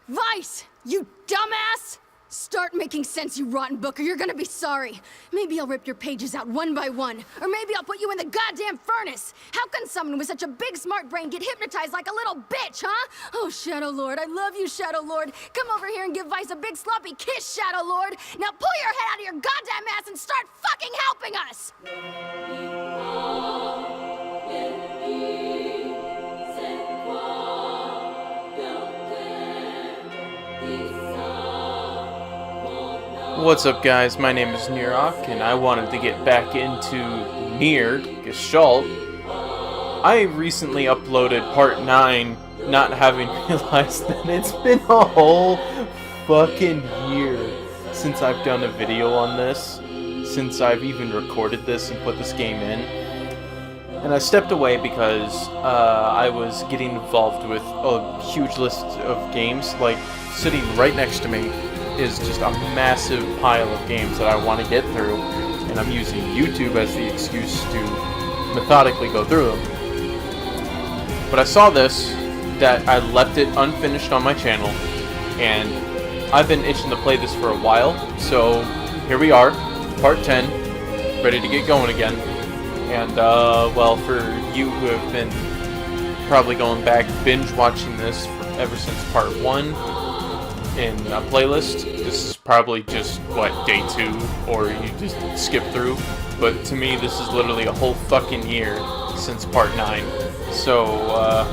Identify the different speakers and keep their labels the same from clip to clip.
Speaker 1: Vice, you dumbass! Start making sense, you rotten book, or you're gonna be sorry. Maybe I'll rip your pages out one by one, or maybe I'll put you in the goddamn furnace. How can someone with such a big smart brain get hypnotized like a little bitch, huh? Oh, Shadow Lord, I love you, Shadow Lord. Come over here and give Vice a big sloppy kiss, Shadow Lord. Now pull your head out of your goddamn ass and start fucking helping us!
Speaker 2: What's up, guys? My name is Nier, and I wanted to get back into Nier Gestalt. I recently uploaded part 9, not having realized that it's been a whole fucking year since I've done a video on this, since I've even recorded this and put this game in. And I stepped away because I was getting involved with a huge list of games. Like, sitting right next to me is just a massive pile of games that I want to get through, and I'm using YouTube as the excuse to methodically go through them. But I saw this, that I left it unfinished on my channel, and I've been itching to play this for a while, so here we are, part 10, ready to get going again. And, well, for you who have been probably going back binge watching this ever since part 1, in a playlist, this is probably just, what, day 2, or you just skip through, but to me this is literally a whole fucking year since part 9, so,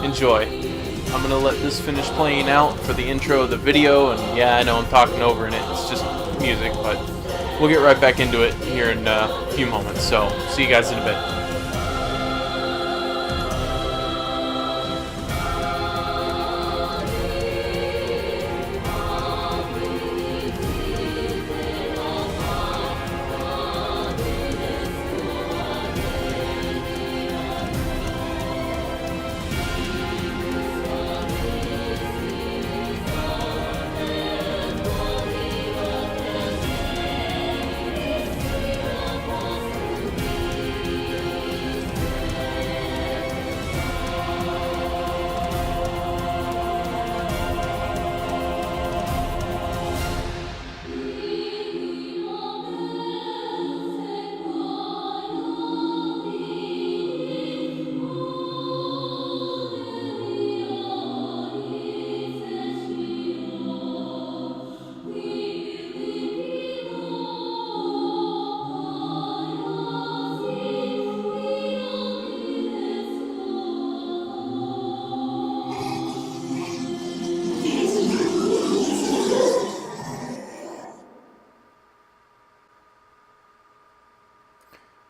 Speaker 2: enjoy. I'm gonna let this finish playing out for the intro of the video, and yeah, I know I'm talking over in it, it's just music, but we'll get right back into it here in a few moments, so see you guys in a bit.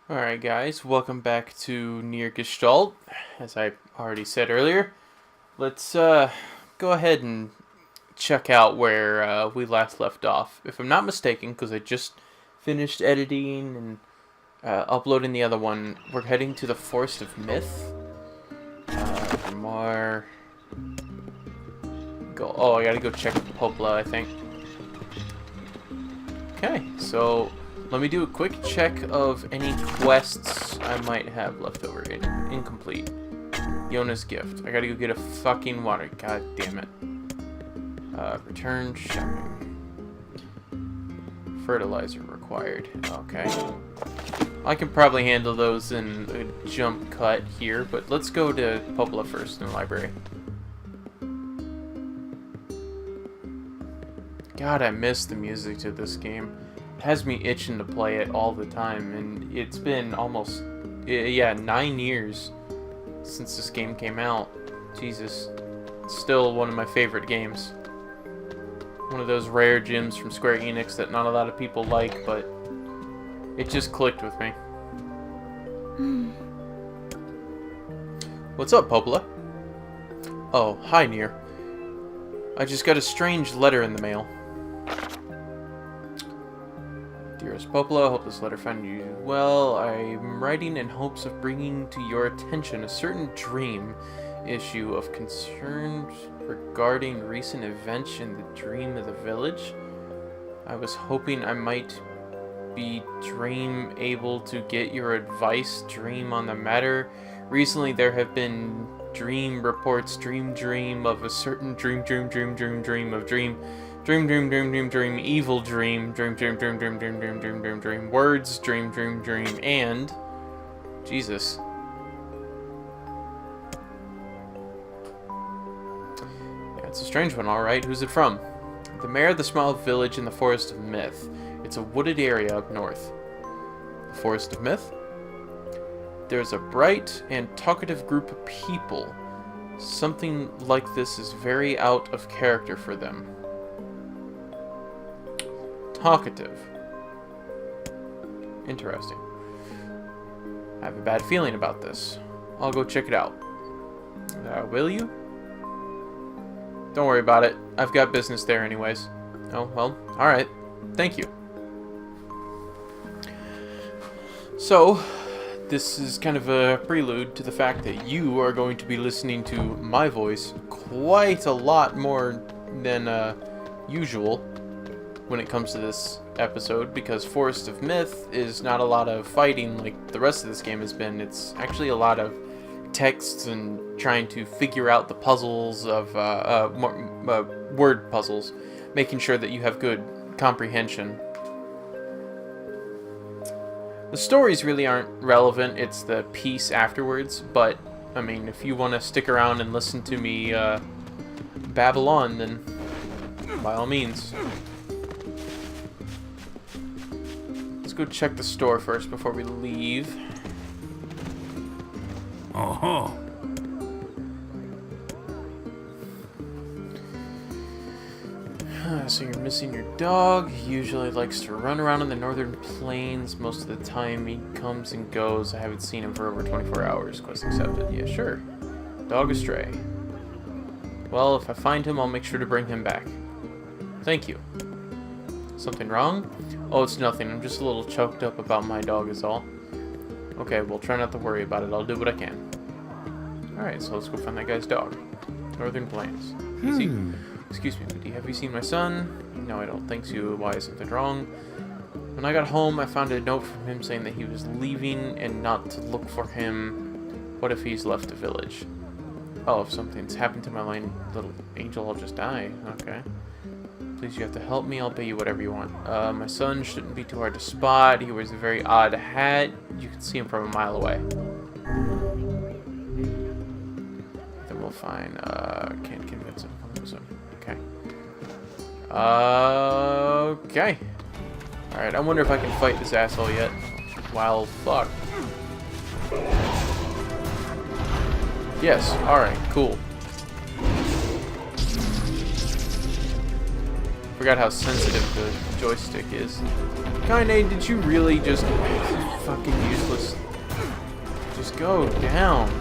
Speaker 2: Alright guys, welcome back to Nier Gestalt. As I already said earlier, let's go ahead and check out where we last left off. If I'm not mistaken, because I just finished editing and uploading the other one, we're heading to the Forest of Myth. More... Oh, I gotta go check Popla, I think. Okay, so let me do a quick check of any quests I might have left over. Incomplete. Yona's gift. I gotta go get a fucking water. God damn it. Return shopping. Fertilizer required. Okay. I can probably handle those in a jump cut here, but let's go to Popla first in the library. God, I miss the music to this game. Has me itching to play it all the time, and it's been almost 9 years since this game came out. Jesus, it's still one of my favorite games. One of those rare gems from Square Enix that not a lot of people like, but it just clicked with me. What's up, Popla? Oh, hi, Nier. I just got a strange letter in the mail. Dearest Popla, hope this letter found you well. I'm writing in hopes of bringing to your attention a certain dream issue of concerns regarding recent events in the Dream of the Village. I was hoping I might be able to get your advice, Dream, on the matter. Recently there have been Dream reports dream of a certain dream of dream, evil dream, words, dream, and Jesus. Yeah, it's a strange one, alright. Who's it from? The mayor of the small village in the Forest of Myth. It's a wooded area up north. The Forest of Myth? There's a bright and talkative group of people. Something like this is very out of character for them. Talkative. Interesting. I have a bad feeling about this. I'll go check it out. Will you? Don't worry about it. I've got business there anyways. Oh, well, alright. Thank you. So, this is kind of a prelude to the fact that you are going to be listening to my voice quite a lot more than usual when it comes to this episode, because Forest of Myth is not a lot of fighting like the rest of this game has been. It's actually a lot of texts and trying to figure out the puzzles of word puzzles, making sure that you have good comprehension. The stories really aren't relevant, it's the piece afterwards, but, I mean, if you want to stick around and listen to me babble on, then by all means. Let's go check the store first before we leave.
Speaker 3: Oh-ho.
Speaker 2: So you're missing your dog. He usually likes to run around in the northern plains. Most of the time he comes and goes. I haven't seen him for over 24 hours. Quest accepted. Yeah, sure. Dog astray. Well, if I find him, I'll make sure to bring him back. Thank you. Something wrong? Oh, it's nothing. I'm just a little choked up about my dog is all. Okay, well, try not to worry about it. I'll do what I can. Alright, so let's go find that guy's dog. Northern Plains. Easy. Excuse me, but have you seen my son? No, I don't think so. Why is something wrong? When I got home, I found a note from him saying that he was leaving and not to look for him. What if he's left the village? Oh, if something's happened to my little angel, I'll just die. Okay. Please, you have to help me. I'll pay you whatever you want. My son shouldn't be too hard to spot. He wears a very odd hat. You can see him from a mile away. Then we'll find... can't convince him. Okay. Okay. Alright, I wonder if I can fight this asshole yet. Well, fuck. Yes, alright, cool. Forgot how sensitive the joystick is. Kaine, did you really just... fucking useless. Just go down.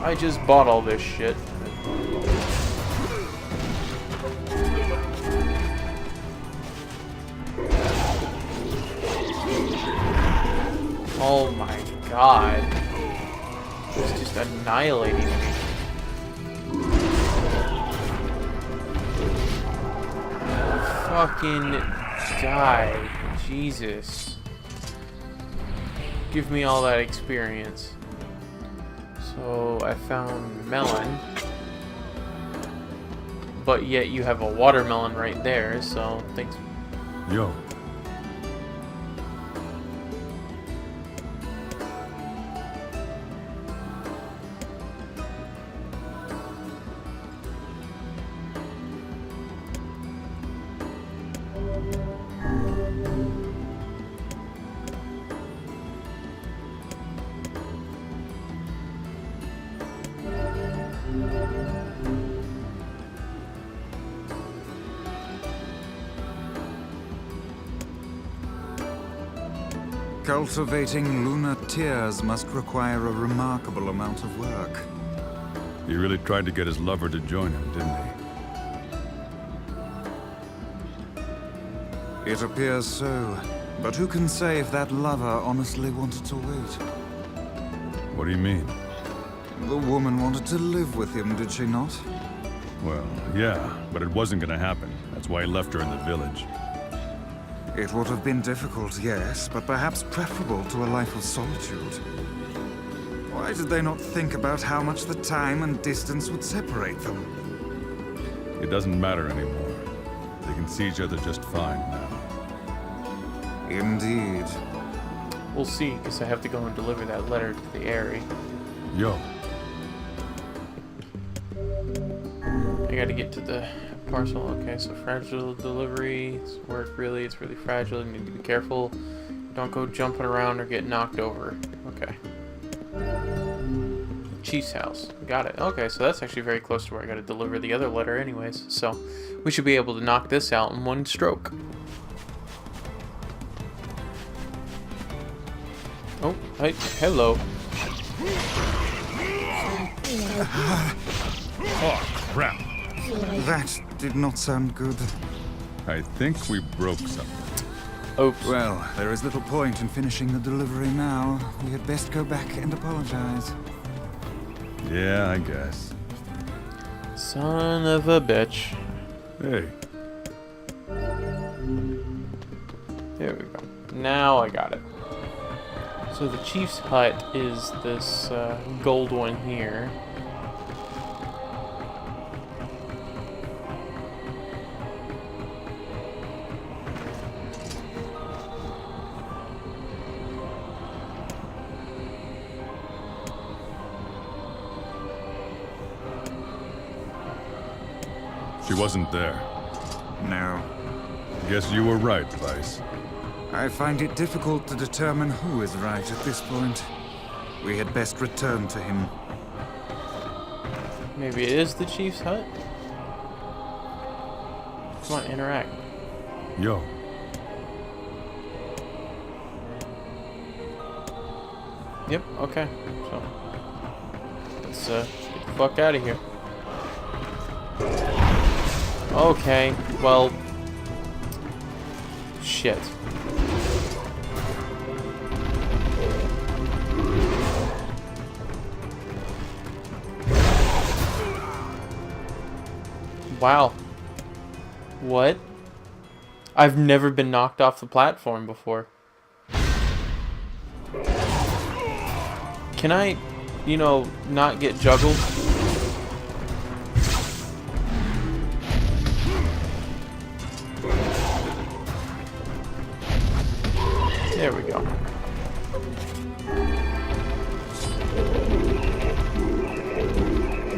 Speaker 2: I just bought all this shit. Oh my god. It's just annihilating me. Fucking die. Jesus. Give me all that experience. So I found melon, but yet you have a watermelon right there, so thanks.
Speaker 3: Yo.
Speaker 4: Cultivating lunar tears must require a remarkable amount of work.
Speaker 3: He really tried to get his lover to join him, didn't he?
Speaker 4: It appears so, but who can say if that lover honestly wanted to wait?
Speaker 3: What do you mean?
Speaker 4: The woman wanted to live with him, did she not?
Speaker 3: Well, yeah, but it wasn't gonna happen. That's why he left her in the village.
Speaker 4: It would have been difficult, yes, but perhaps preferable to a life of solitude. Why did they not think about how much the time and distance would separate them?
Speaker 3: It doesn't matter anymore. They can see each other just fine now.
Speaker 4: Indeed.
Speaker 2: We'll see, because I have to go and deliver that letter to the Airy.
Speaker 3: Yo,
Speaker 2: I gotta get to the parcel. Okay, so fragile delivery. It's work really. It's really fragile. You need to be careful. Don't go jumping around or get knocked over. Okay. Chief's house. Got it. Okay, so that's actually very close to where I gotta deliver the other letter anyways. So we should be able to knock this out in one stroke. Oh, hi. Hello.
Speaker 3: oh crap!
Speaker 4: That did not sound good.
Speaker 3: I think we broke something.
Speaker 2: Oops.
Speaker 4: Well, there is little point in finishing the delivery now. We had best go back and apologize.
Speaker 3: Yeah, I guess.
Speaker 2: Son of a bitch.
Speaker 3: Hey,
Speaker 2: There we go. Now I got it. So the chief's hut is this gold one here.
Speaker 3: she wasn't there.
Speaker 4: No.
Speaker 3: Guess you were right, Vice.
Speaker 4: I find it difficult to determine who is right at this point. We had best return to him.
Speaker 2: Maybe it is the chief's hut? Come on, interact.
Speaker 3: Yo,
Speaker 2: Yep, okay. So, let's get the fuck out of here. Okay, well... Shit. Wow. What? I've never been knocked off the platform before. Can I, you know, not get juggled? There we go.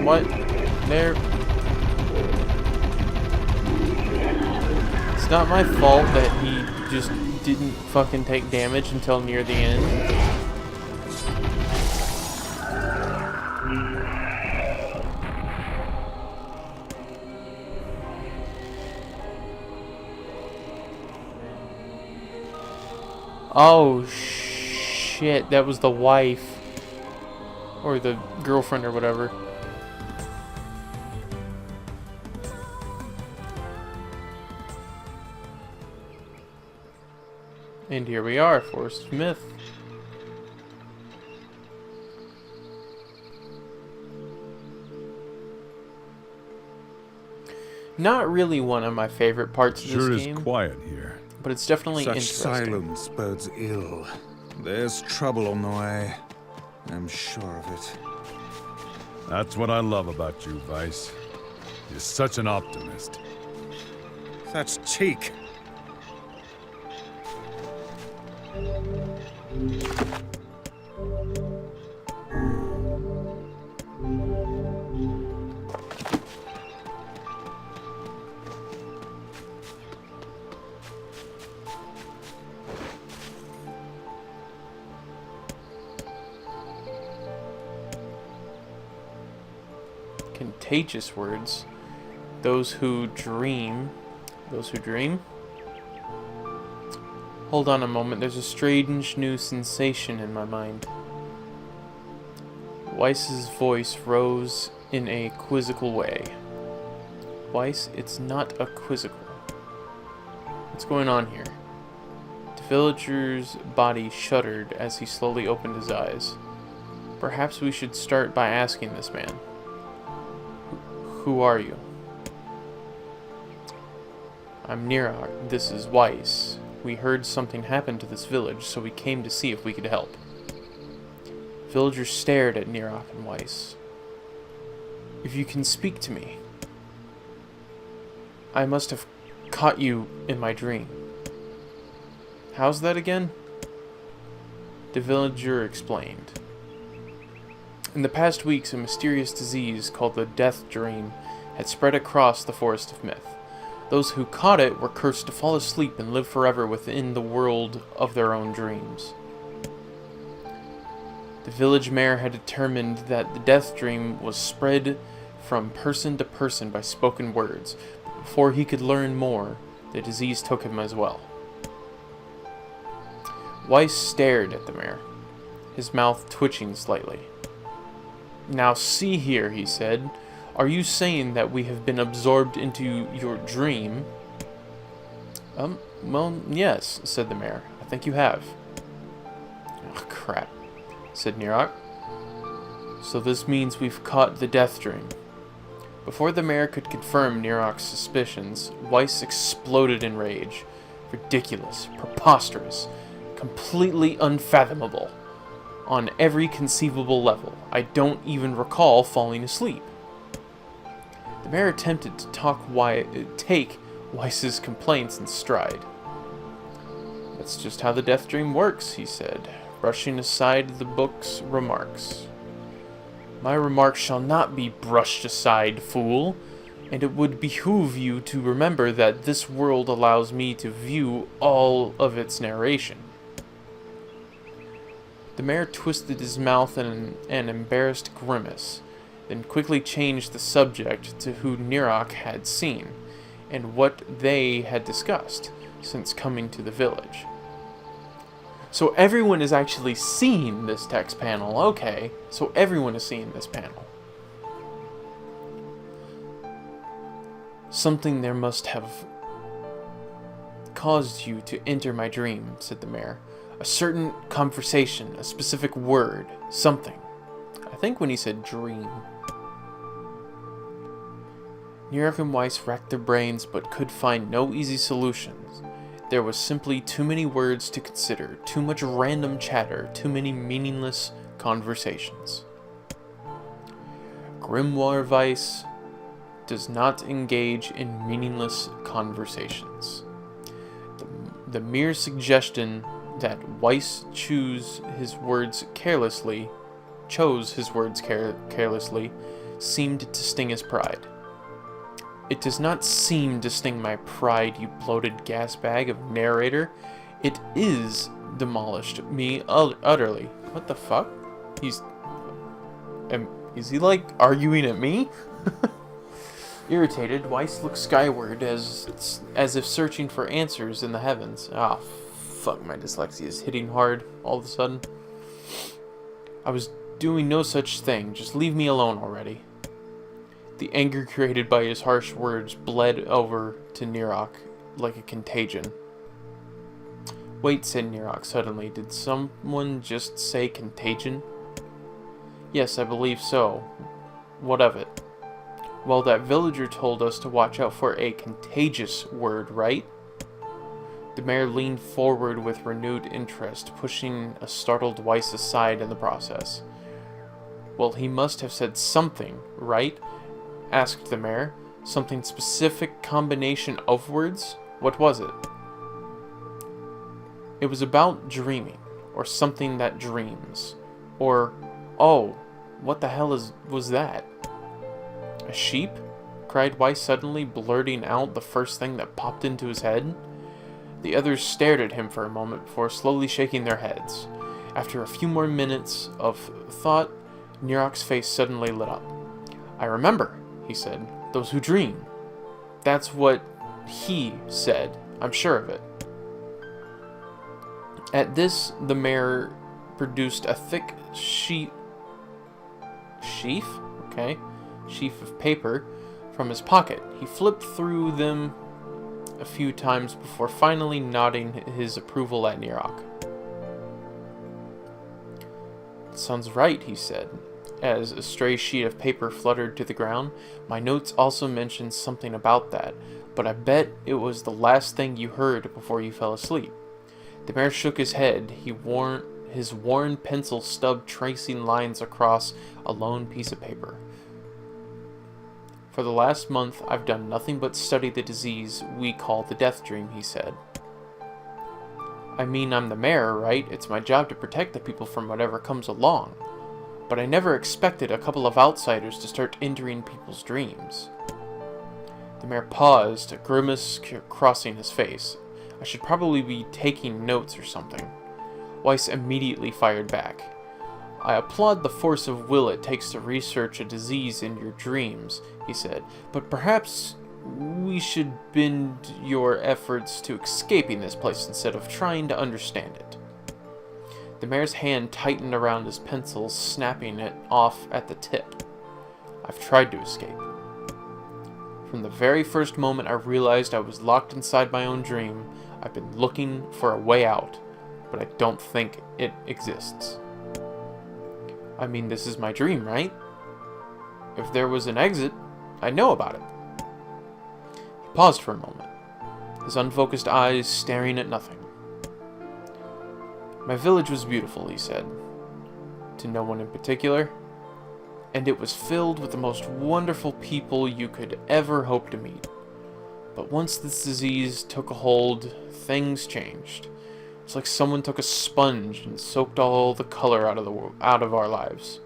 Speaker 2: What? There. It's not my fault that he just didn't fucking take damage until near the end. Oh shit, that was the wife. Or the girlfriend or whatever. And here we are, Forrest Smith. Not really one of my favorite parts of
Speaker 3: sure
Speaker 2: this
Speaker 3: is
Speaker 2: game,
Speaker 3: quiet here.
Speaker 2: but it's definitely
Speaker 4: Such
Speaker 2: interesting.
Speaker 4: silence bodes ill. There's trouble on the way. I'm sure of it.
Speaker 3: That's what I love about you, Vice. You're such an optimist.
Speaker 4: That's cheek.
Speaker 2: Contagious words. Those who dream. Those who dream? Hold on a moment, there's a strange new sensation in my mind. Weiss's voice rose in a quizzical way. Weiss, it's not a quizzical. What's going on here? The villager's body shuddered as he slowly opened his eyes. Perhaps we should start by asking this man. Who are you? I'm Nirok. This is Weiss. We heard something happened to this village, so we came to see if we could help. Villagers stared at Nirok and Weiss. If you can speak to me. I must have caught you in my dream. How's that again? The villager explained. In the past weeks, a mysterious disease called the Death Dream had spread across the Forest of Myth. Those who caught it were cursed to fall asleep and live forever within the world of their own dreams. The village mayor had determined that the Death Dream was spread from person to person by spoken words, but before he could learn more, the disease took him as well. Weiss stared at the mayor, his mouth twitching slightly. Now see here, he said. Are you saying that we have been absorbed into your dream? Well, yes, said the mayor. I think you have. Oh, crap, said Nirok. So this means we've caught the Death Dream. Before the mayor could confirm Nirok's suspicions, Weiss exploded in rage. Ridiculous, preposterous, completely unfathomable. On every conceivable level. I don't even recall falling asleep. The mayor attempted to take Weiss's complaints in stride. That's just how the Death Dream works, he said, brushing aside the book's remarks. My remarks shall not be brushed aside, fool, and it would behoove you to remember that this world allows me to view all of its narration. The mayor twisted his mouth in an embarrassed grimace, then quickly changed the subject to who Nirok had seen, and what they had discussed since coming to the village. So everyone has actually seen this text panel, okay, so everyone has seen this panel. Something there must have caused you to enter my dream, said the mayor. A certain conversation, a specific word, something. I think when he said dream. Nirok and Weiss racked their brains but could find no easy solutions. There was simply too many words to consider, too much random chatter, too many meaningless conversations. Grimoire Weiss does not engage in meaningless conversations. The mere suggestion that Weiss chose his words carelessly, seemed to sting his pride. It does not seem to sting my pride, you bloated gas bag of narrator. It is demolished me utterly. What the fuck? Is he like arguing at me? Irritated, Weiss looked skyward as if searching for answers in the heavens. Ah, fuck, my dyslexia is hitting hard all of a sudden. I was doing no such thing. Just leave me alone already. The anger created by his harsh words bled over to Nirok like a contagion. Wait, said Nirok suddenly. Did someone just say contagion? Yes, I believe so. What of it? Well, that villager told us to watch out for a contagious word, right? The mayor leaned forward with renewed interest, pushing a startled Weiss aside in the process. Well, he must have said something, right? Asked the mayor. Something specific combination of words? What was it? It was about dreaming, or something that dreams. Or, oh, what the hell was that? A sheep? Cried Weiss suddenly, blurting out the first thing that popped into his head. The others stared at him for a moment before slowly shaking their heads. After a few more minutes of thought, Nirok's face suddenly lit up. I remember, he said. Those who dream. That's what he said. I'm sure of it. At this, the mayor produced a thick sheaf of paper from his pocket. He flipped through them a few times before finally nodding his approval at Nirok. Sounds right, he said, as a stray sheet of paper fluttered to the ground. My notes also mentioned something about that, but I bet it was the last thing you heard before you fell asleep. The mayor shook his head, his worn pencil stub tracing lines across a lone piece of paper. For the last month, I've done nothing but study the disease we call the death dream, he said. I mean, I'm the mayor, right? It's my job to protect the people from whatever comes along. But I never expected a couple of outsiders to start entering people's dreams. The mayor paused, a grimace crossing his face. I should probably be taking notes or something. Weiss immediately fired back. I applaud the force of will it takes to research a disease in your dreams, he said, but perhaps we should bend your efforts to escaping this place instead of trying to understand it. The mayor's hand tightened around his pencil, snapping it off at the tip. I've tried to escape. From the very first moment I realized I was locked inside my own dream, I've been looking for a way out, but I don't think it exists. I mean, this is my dream, right? If there was an exit, I'd know about it. He paused for a moment, his unfocused eyes staring at nothing. My village was beautiful, he said, to no one in particular, and it was filled with the most wonderful people you could ever hope to meet. But once this disease took a hold, things changed. It's like someone took a sponge and soaked all the color out of our lives.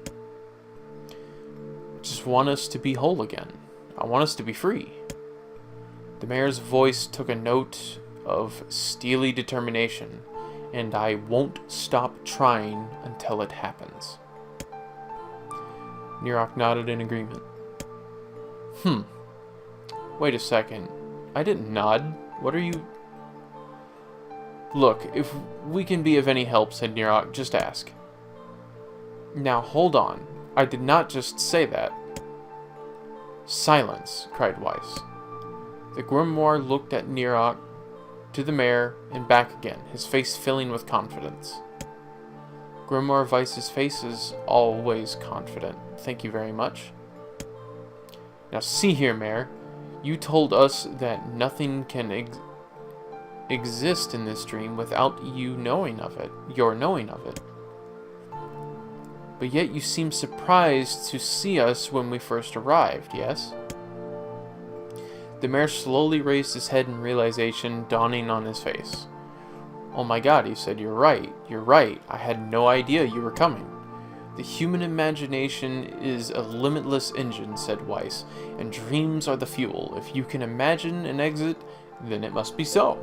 Speaker 2: I just want us to be whole again. I want us to be free. The mayor's voice took a note of steely determination, and I won't stop trying until it happens. Nirok nodded in agreement. Wait a second. I didn't nod. What are you... Look, if we can be of any help, said Nirok, just ask. Now hold on. I did not just say that. Silence, cried Weiss. The grimoire looked at Nirok, to the mayor, and back again, his face filling with confidence. Grimoire Weiss's face is always confident. Thank you very much. Now see here, Mayor. You told us that nothing can exist in this dream without you knowing of it, your knowing of it. But yet you seem surprised to see us when we first arrived, yes? The mayor slowly raised his head in realization dawning on his face. Oh my god, he said, you're right. I had no idea you were coming. The human imagination is a limitless engine, said Weiss, and dreams are the fuel. If you can imagine an exit, then it must be so.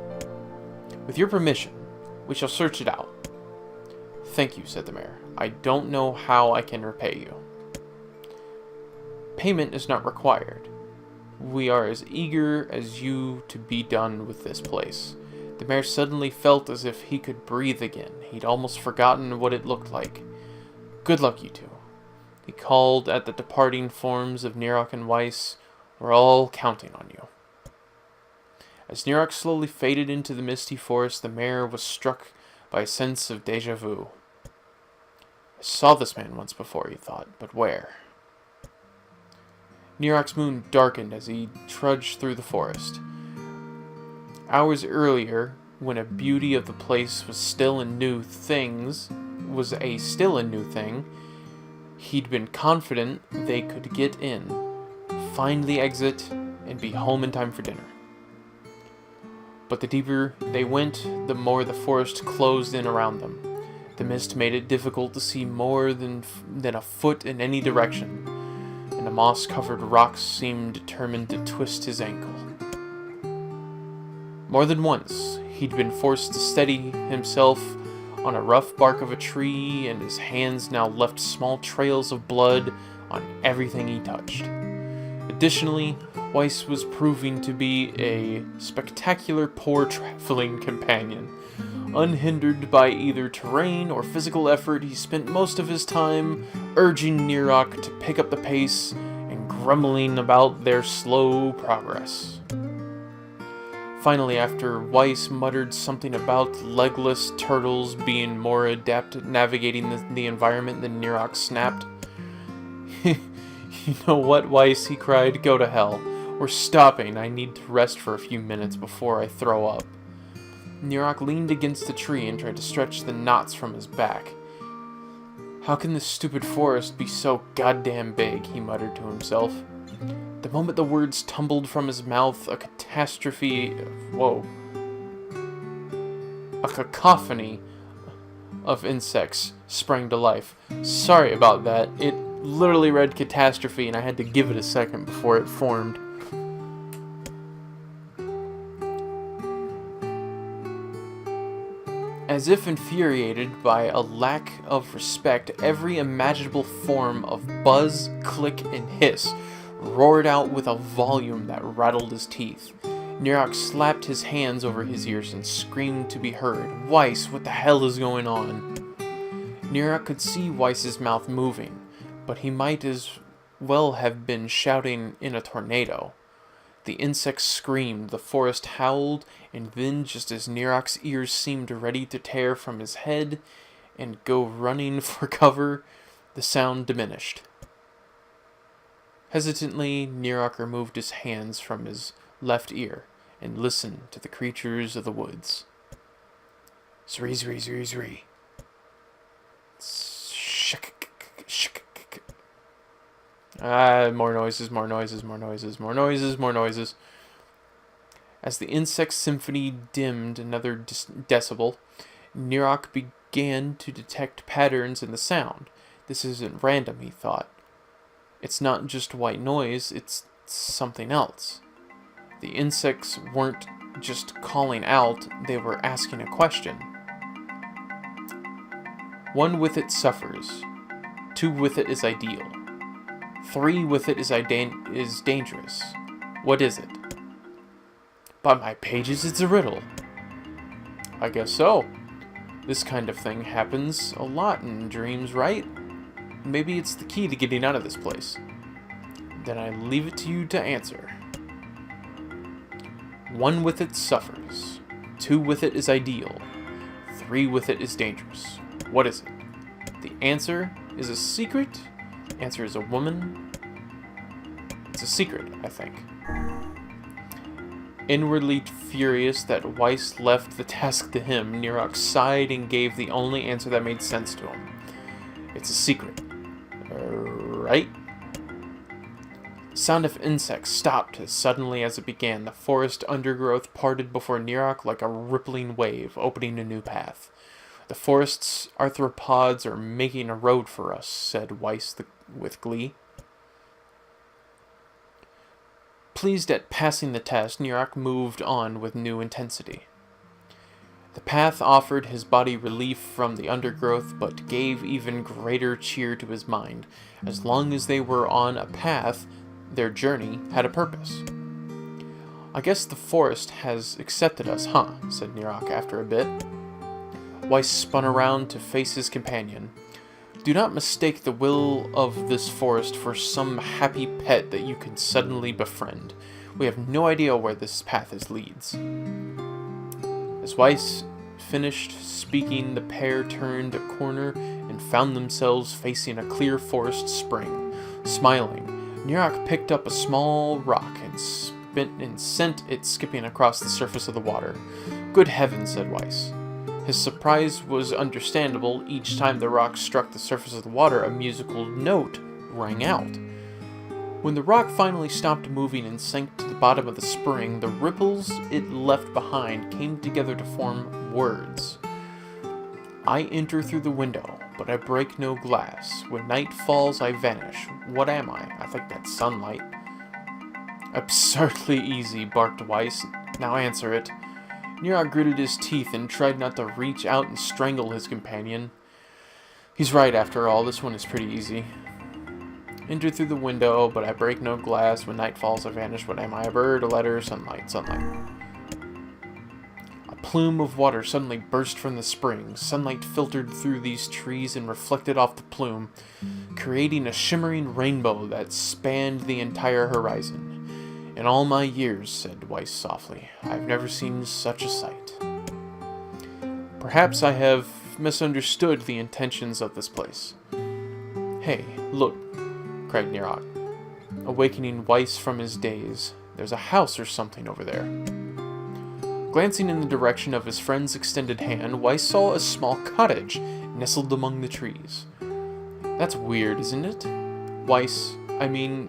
Speaker 2: With your permission, we shall search it out. Thank you, said the mayor. I don't know how I can repay you. Payment is not required. We are as eager as you to be done with this place. The mayor suddenly felt as if he could breathe again. He'd almost forgotten what it looked like. Good luck, you two. He called at the departing forms of Nirok and Weiss. We're all counting on you. As Nirok slowly faded into the misty forest, the mayor was struck by a sense of déjà vu. I saw this man once before, he thought, but where? Nirok's moon darkened as he trudged through the forest. Hours earlier, when a beauty of the place was still a new thing, he'd been confident they could get in, find the exit, and be home in time for dinner. But the deeper they went, the more the forest closed in around them. The mist made it difficult to see more than a foot in any direction, and the moss-covered rocks seemed determined to twist his ankle. More than once, he'd been forced to steady himself on a rough bark of a tree, and his hands now left small trails of blood on everything he touched. Additionally, Weiss was proving to be a spectacular poor traveling companion. Unhindered by either terrain or physical effort, he spent most of his time urging Nirok to pick up the pace and grumbling about their slow progress. Finally, after Weiss muttered something about legless turtles being more adept at navigating the environment than Nirok snapped. You know what, Weiss, he cried, go to hell. We're stopping. I need to rest for a few minutes before I throw up. Nirok leaned against the tree and tried to stretch the knots from his back. How can this stupid forest be so goddamn big, he muttered to himself. The moment the words tumbled from his mouth, a cacophony of insects sprang to life. Sorry about that. It literally read catastrophe, and I had to give it a second before it formed. As if infuriated by a lack of respect, every imaginable form of buzz, click, and hiss roared out with a volume that rattled his teeth. Nirok slapped his hands over his ears and screamed to be heard. Weiss, what the hell is going on? Nirok could see Weiss's mouth moving, but he might as well have been shouting in a tornado. The insects screamed, the forest howled, and then, just as Nirok's ears seemed ready to tear from his head and go running for cover, the sound diminished. Hesitantly, Nirok removed his hands from his left ear and listened to the creatures of the woods. Zree, zree, zree, zree. More noises, more noises, more noises, more noises, more noises. As the insect symphony dimmed another decibel, Nirok began to detect patterns in the sound. This isn't random, he thought. It's not just white noise, it's something else. The insects weren't just calling out, they were asking a question. 1 with it suffers. 2 with it is ideal. 3 with it is dangerous. What is it? By my pages, it's a riddle. I guess so. This kind of thing happens a lot in dreams, right? Maybe it's the key to getting out of this place. Then I leave it to you to answer. 1 with it suffers. 2 with it is ideal. 3 with it is dangerous. What is it? The answer is a secret. The answer is a woman. It's a secret, I think. Inwardly furious that Weiss left the task to him, Nirok sighed and gave the only answer that made sense to him. It's a secret. Right? Sound of insects stopped as suddenly as it began. The forest undergrowth parted before Nirok like a rippling wave, opening a new path. The forest's arthropods are making a road for us, said Weiss with glee. Pleased at passing the test, Nirok moved on with new intensity. The path offered his body relief from the undergrowth, but gave even greater cheer to his mind. As long as they were on a path, their journey had a purpose. I guess the forest has accepted us, huh? Said Nirok after a bit. Weiss spun around to face his companion. Do not mistake the will of this forest for some happy pet that you can suddenly befriend. We have no idea where this path leads. As Weiss finished speaking, the pair turned a corner and found themselves facing a clear forest spring. Smiling, Nirok picked up a small rock and sent it skipping across the surface of the water. Good heavens, said Weiss. His surprise was understandable. Each time the rock struck the surface of the water, a musical note rang out. When the rock finally stopped moving and sank to the bottom of the spring, the ripples it left behind came together to form words. I enter through the window, but I break no glass. When night falls, I vanish. What am I? I think that's sunlight. Absurdly easy, barked Weiss. Now answer it. Nirok gritted his teeth and tried not to reach out and strangle his companion. He's right, after all. This one is pretty easy. Enter through the window, but I break no glass. When night falls, I vanish. What am I? A bird, a letter, sunlight, sunlight. A plume of water suddenly burst from the spring. Sunlight filtered through these trees and reflected off the plume, creating a shimmering rainbow that spanned the entire horizon. In all my years, said Weiss softly, I've never seen such a sight. Perhaps I have misunderstood the intentions of this place. Hey, look, cried Nirok, awakening Weiss from his daze. There's a house or something over there. Glancing in the direction of his friend's extended hand, Weiss saw a small cottage nestled among the trees. That's weird, isn't it? Weiss, I mean,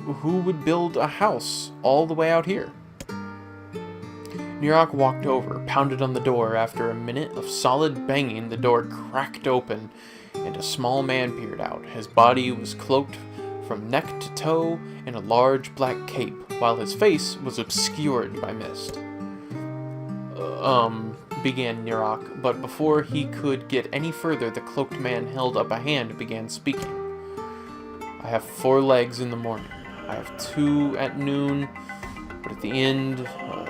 Speaker 2: who would build a house all the way out here? Nirok walked over, pounded on the door. After a minute of solid banging, the door cracked open, and a small man peered out. His body was cloaked from neck to toe in a large black cape, while his face was obscured by mist. Began Nirok, but before he could get any further, the cloaked man held up a hand and began speaking. I have 4 legs in the morning. I have 2 at noon, but at the end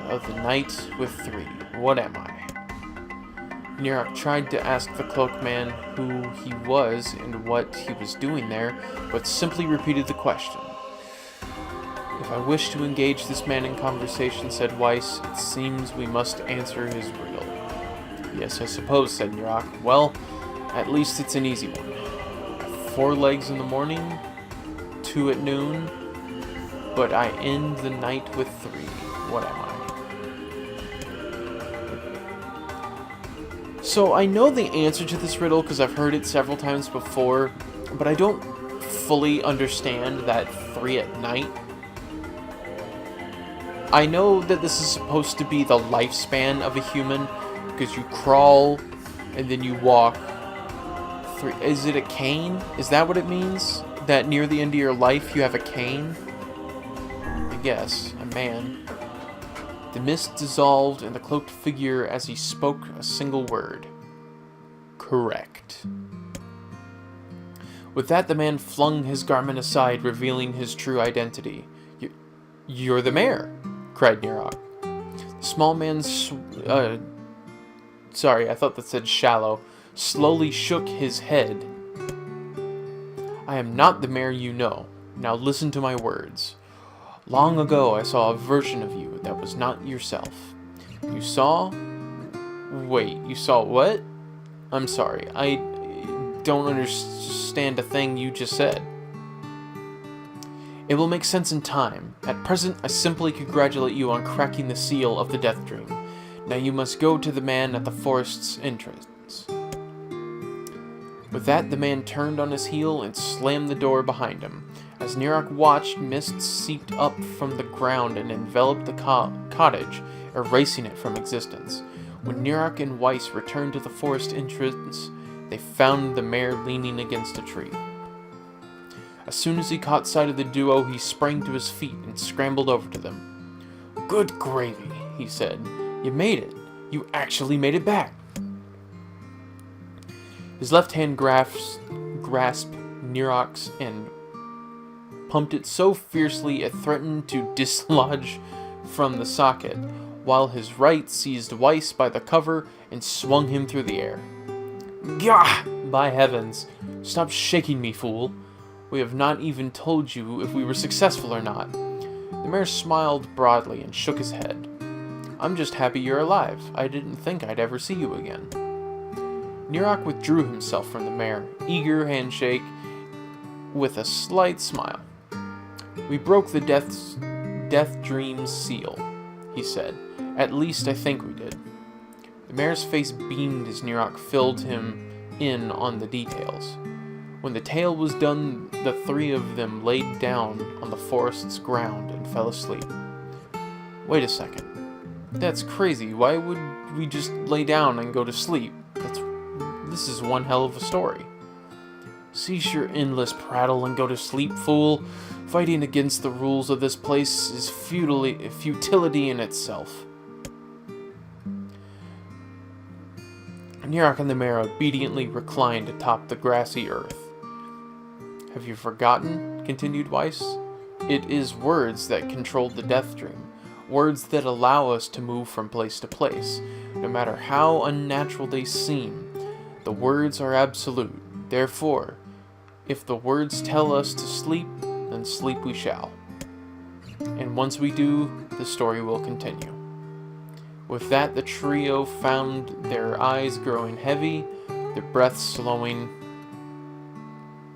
Speaker 2: of the night with 3. What am I? Nirok tried to ask the cloaked man who he was and what he was doing there, but simply repeated the question. If I wish to engage this man in conversation, said Weiss, it seems we must answer his riddle. Yes, I suppose, said Nirok. Well, at least it's an easy one. I have 4 legs in the morning, 2 at noon, but I end the night with 3. What am I? So I know the answer to this riddle because I've heard it several times before, but I don't fully understand that 3 at night. I know that this is supposed to be the lifespan of a human, because you crawl and then you walk. Is it a cane? Is that what it means? That near the end of your life you have a cane? I guess. A man. The mist dissolved in the cloaked figure as he spoke a single word. Correct. With that, the man flung his garment aside, revealing his true identity. You're the mayor, cried Nirok. The small man sorry, I thought that said shallow, slowly shook his head. I am not the mayor you know. Now listen to my words. Long ago, I saw a version of you that was not yourself. You saw... Wait, you saw what? I'm sorry, I don't understand a thing you just said. It will make sense in time. At present, I simply congratulate you on cracking the seal of the Death Dream. Now you must go to the man at the forest's entrance. With that, the man turned on his heel and slammed the door behind him. As Nirok watched, mist seeped up from the ground and enveloped the cottage, erasing it from existence. When Nirok and Weiss returned to the forest entrance, they found the mayor leaning against a tree. As soon as he caught sight of the duo, he sprang to his feet and scrambled over to them. Good gravy, he said. You made it. You actually made it back. His left hand grasped Nirok's and pumped it so fiercely it threatened to dislodge from the socket, while his right seized Weiss by the cover and swung him through the air. Gah! By heavens! Stop shaking me, fool! We have not even told you if we were successful or not. The mayor smiled broadly and shook his head. I'm just happy you're alive. I didn't think I'd ever see you again. Nirok withdrew himself from the mayor, eager handshake, with a slight smile. We broke the Death Dream's seal, he said. At least I think we did. The mayor's face beamed as Nirok filled him in on the details. When the tale was done, the 3 of them laid down on the forest's ground and fell asleep. Wait a second. That's crazy. Why would we just lay down and go to sleep? This is one hell of a story. Cease your endless prattle and go to sleep, fool. Fighting against the rules of this place is futility in itself. Nirok and the mayor obediently reclined atop the grassy earth. Have you forgotten? Continued Weiss. It is words that control the Death Dream. Words that allow us to move from place to place, no matter how unnatural they seem. The words are absolute. Therefore, if the words tell us to sleep, then sleep we shall. And once we do, the story will continue. With that, the trio found their eyes growing heavy, their breaths slowing.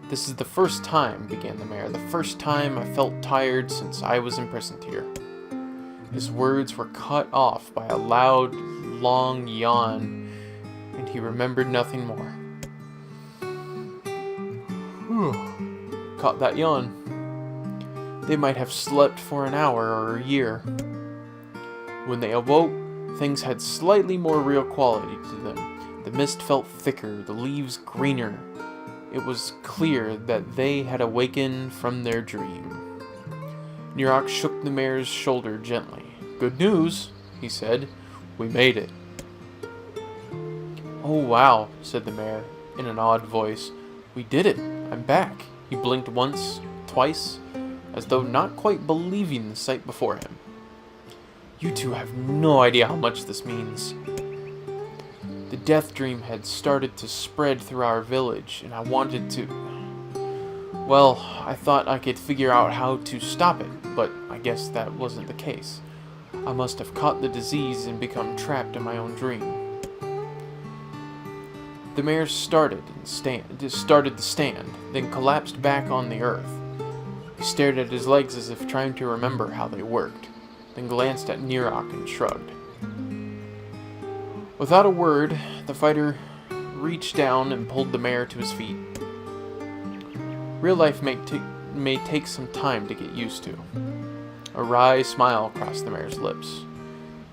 Speaker 2: This is the first time, began the mayor, the first time I felt tired since I was imprisoned here. His words were cut off by a loud, long yawn, and he remembered nothing more. Caught that yawn. They might have slept for an hour or a year. When they awoke, things had slightly more real quality to them. The mist felt thicker, the leaves greener. It was clear that they had awakened from their dream. Nirok shook the mare's shoulder gently. "Good news," he said. "We made it." "Oh wow," said the mayor in an odd voice. "We did it. I'm back." He blinked once, twice, as though not quite believing the sight before him. "You two have no idea how much this means. The death dream had started to spread through our village, and I wanted to... Well, I thought I could figure out how to stop it, but I guess that wasn't the case. I must have caught the disease and become trapped in my own dream." The mayor started to stand, then collapsed back on the earth. He stared at his legs as if trying to remember how they worked, then glanced at Nirok and shrugged. Without a word, the fighter reached down and pulled the mayor to his feet. Real life may take some time to get used to. A wry smile crossed the mayor's lips.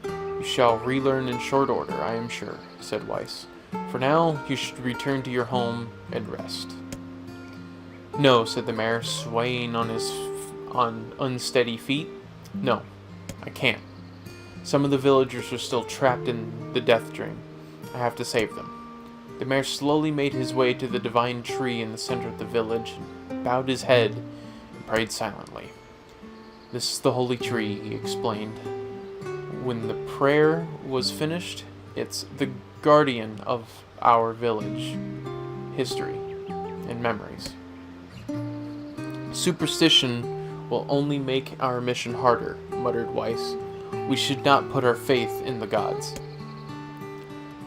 Speaker 2: "You shall relearn in short order, I am sure," said Weiss. "For now, you should return to your home and rest." "No," said the mayor, swaying on unsteady feet. "No, I can't. Some of the villagers are still trapped in the death dream. I have to save them." The mayor slowly made his way to the divine tree in the center of the village, and bowed his head and prayed silently. "This is the holy tree," he explained. When the prayer was finished, "It's the guardian of our village, history, and memories. Superstition will only make our mission harder," muttered Weiss. "We should not put our faith in the gods."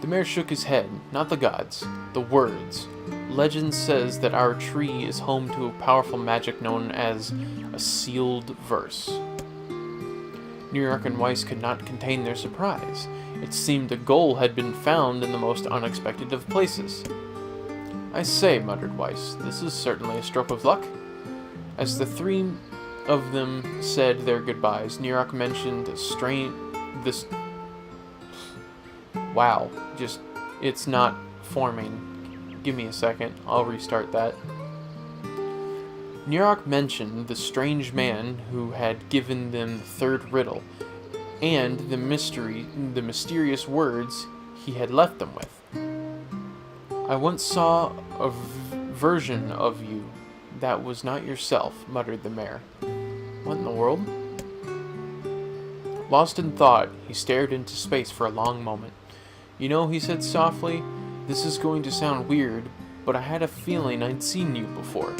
Speaker 2: The mayor shook his head. "Not the gods, the words. Legend says that our tree is home to a powerful magic known as a sealed verse." Nirok and Weiss could not contain their surprise. It seemed the goal had been found in the most unexpected of places. "I say," muttered Weiss, "this is certainly a stroke of luck." As the three of them said their goodbyes, Nirok mentioned this... Wow, it's not forming. Give me a second, I'll restart that. Nirok mentioned the strange man who had given them the third riddle, and the mysterious words he had left them with. "I once saw a version of you that was not yourself," muttered the mayor. "What in the world?" Lost in thought, he stared into space for a long moment. "You know," he said softly, "this is going to sound weird, but I had a feeling I'd seen you before."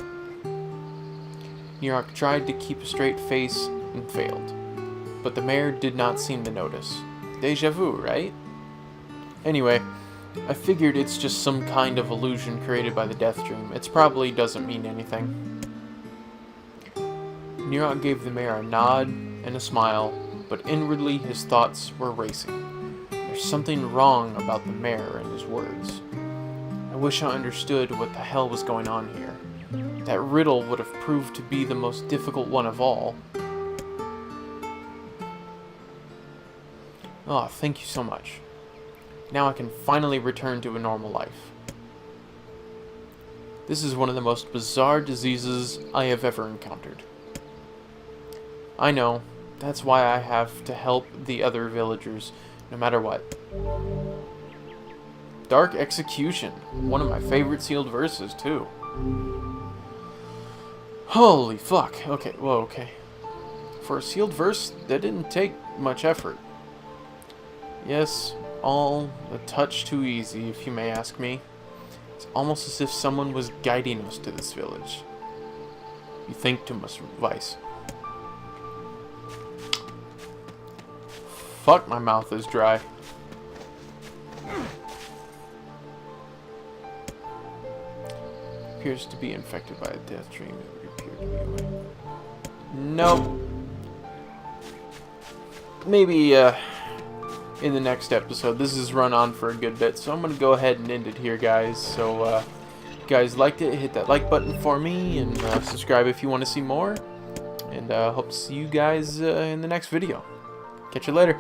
Speaker 2: Nirok tried to keep a straight face and failed, but the mayor did not seem to notice. Deja vu, right? Anyway, I figured it's just some kind of illusion created by the death dream. It probably doesn't mean anything. Nirok gave the mayor a nod and a smile, but inwardly his thoughts were racing. There's something wrong about the mayor and his words. I wish I understood what the hell was going on here. That riddle would have proved to be the most difficult one of all. Oh, thank you so much. Now I can finally return to a normal life. This is one of the most bizarre diseases I have ever encountered. I know, that's why I have to help the other villagers, no matter what. Dark Execution, one of my favorite sealed verses, too. Holy fuck. Okay, whoa, okay. For a sealed verse, that didn't take much effort. Yes, all a touch too easy, if you may ask me. It's almost as if someone was guiding us to this village. You think to Mr. Weiss. Fuck, my mouth is dry. Appears to be infected by a death dream. It would appear to be away. Nope. maybe in the next episode. This has run on for a good bit, so I'm going to go ahead and end it here, guys. So, if you guys liked it, hit that like button for me, and subscribe if you want to see more. And hope to see you guys in the next video. Catch you later.